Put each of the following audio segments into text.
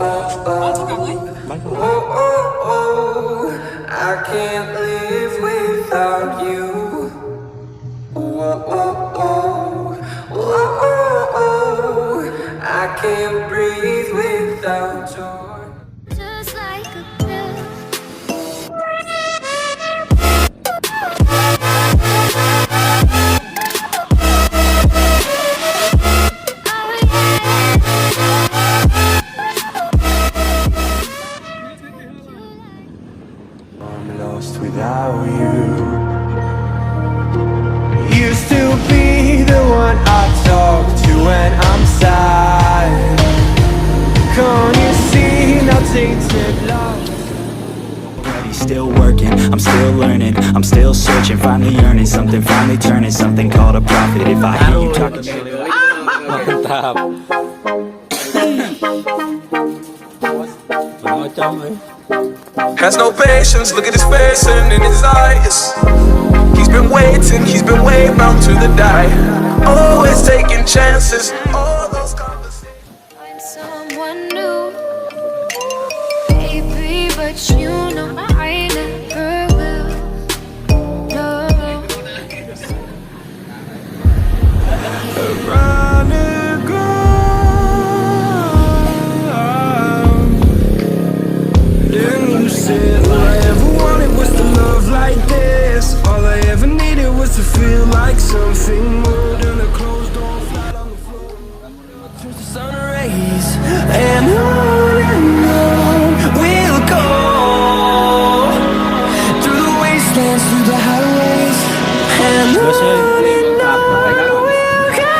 I can't live without you. I can't breathe without your. Just like a pill. I'm lost without you. Used to be the one I talk to when I'm sad. Can't you see now tainted love? Already still working, I'm still learning, I'm still searching, finally earning something, finally turning something called a profit. If I hear you talking Mantap. Has no patience, look at his face and in his eyes. He's been way bound to the die. Always taking chances. All those conversations. Find someone new, baby, but you know I never will. No. Around the ground. Then you said all I ever wanted was to love like this. All I ever needed was to feel like something more than a closed door flat on the floor. Turns the sun rays and on we'll go through the wastelands, through the highways, and on we'll go.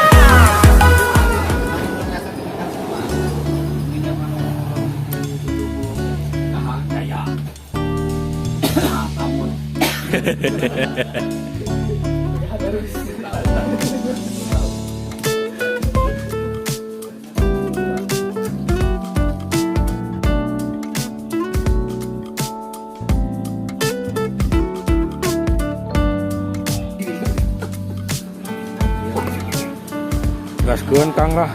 Gaskeun Kang lah.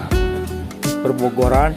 Perbogoran.